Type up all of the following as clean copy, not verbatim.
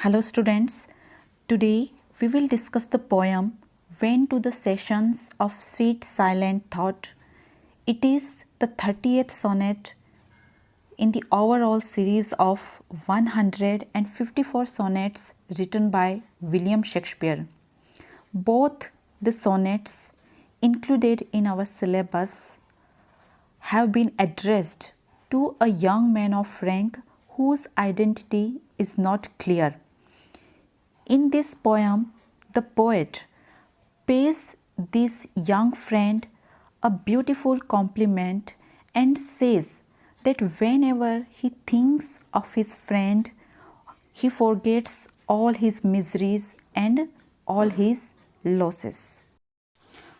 Hello students, today we will discuss the poem When to the Sessions of Sweet Silent Thought. It is the 30th sonnet in the overall series of 154 sonnets written by William Shakespeare. Both the sonnets included in our syllabus have been addressed to a young man of rank whose identity is not clear. In this poem, the poet pays this young friend a beautiful compliment and says that whenever he thinks of his friend, he forgets all his miseries and all his losses.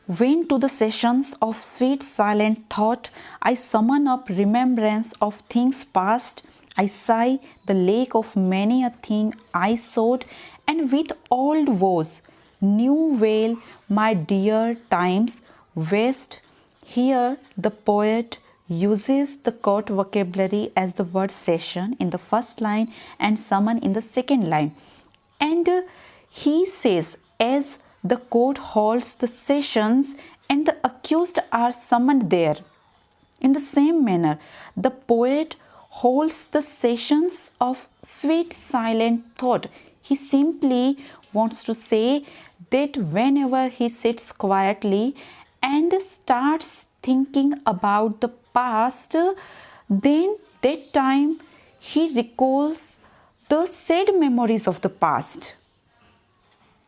When to the sessions of sweet silent thought I summon up remembrance of things past, I sigh the lake of many a thing I sought, and with old woes new veil my dear times waste. Here the poet uses the court vocabulary as the word session in the first line and summon in the second line. And he says, as the court holds the sessions and the accused are summoned there. In the same manner, the poet holds the sessions of sweet silent thought. He simply wants to say that whenever he sits quietly and starts thinking about the past, then that time he recalls the sad memories of the past,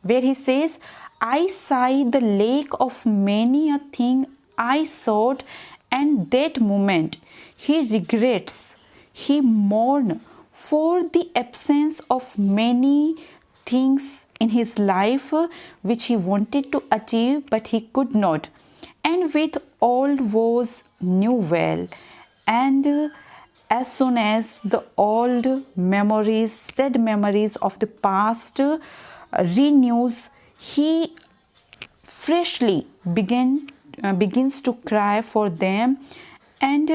where he says, I sigh the lake of many a thing I sought, and that moment he regrets, he mourns for the absence of many things in his life which he wanted to achieve but he could not. And with old woes new well, and as soon as the old memories, sad memories of the past renews, he freshly begins to cry for them, and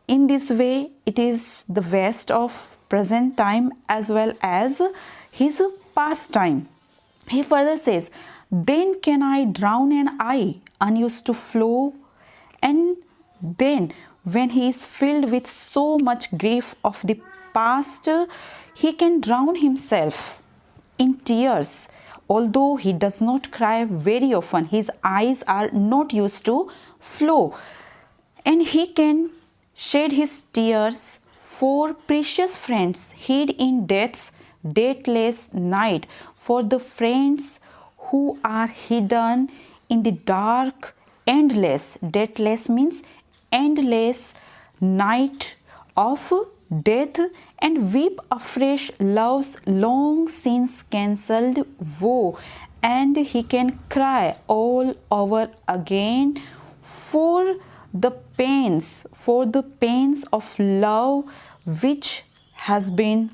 in this way it is the waste of present time as well as his past time. He further says, then can I drown an eye unused to flow? And then when he is filled with so much grief of the past, he can drown himself in tears. Although he does not cry very often, his eyes are not used to flow, and he can shed his tears for precious friends hid in death's dateless night, for the friends who are hidden in the dark endless. Deathless means endless night of death, and weep afresh love's long since cancelled woe. And he can cry all over again for the pains of love which have been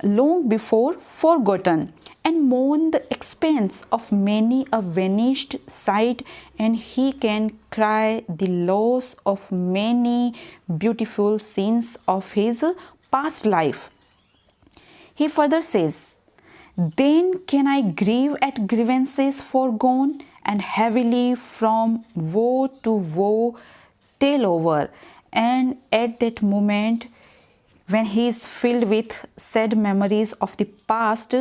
long before forgotten, and mourn the expense of many a vanished sight, and he can cry the loss of many beautiful scenes of his past life. He further says, then can I grieve at grievances foregone, and heavily from woe to woe tale over. And at that moment, when he is filled with sad memories of the past,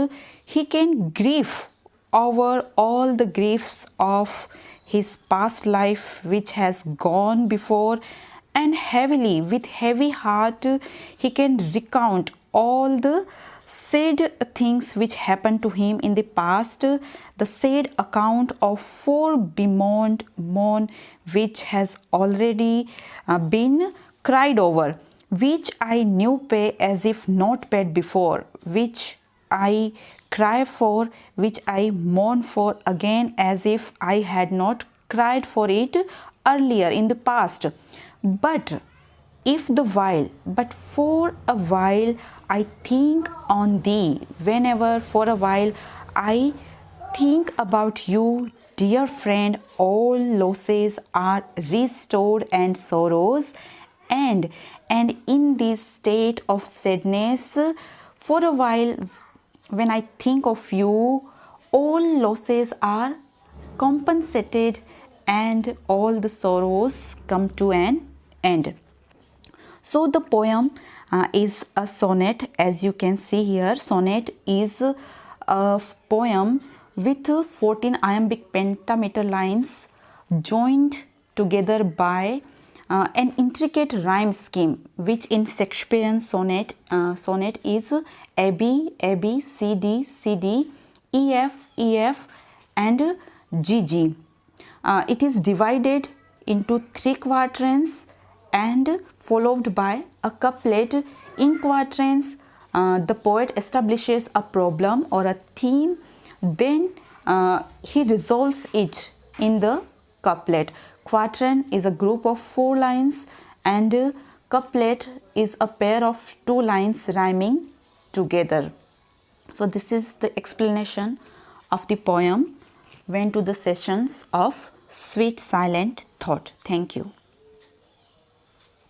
he can grieve over all the griefs of his past life which has gone before, and heavily, with heavy heart, he can recount all the sad things which happened to him in the past, the sad account of four bemoaned mourn which has already been cried over, which I knew pay as if not paid before, which I cry for, which I mourn for again as if I had not cried for it earlier in the past. But for a while I think on thee, whenever for a while I think about you, dear friend, all losses are restored and sorrows end. And in this state of sadness, for a while, when I think of you, all losses are compensated and all the sorrows come to an end. So the poem is a sonnet. As you can see here, sonnet is a poem with 14 iambic pentameter lines joined together by an intricate rhyme scheme, which in Shakespearean sonnet is A B A B C D C D E F E F and G G. It is divided into 3 quatrains and followed by a couplet. In quatrains, the poet establishes a problem or a theme, then he resolves it in the couplet. Quatrain is a group of 4 lines and couplet is a pair of 2 lines rhyming together. So this is the explanation of the poem When to the Sessions of Sweet Silent Thought. Thank you.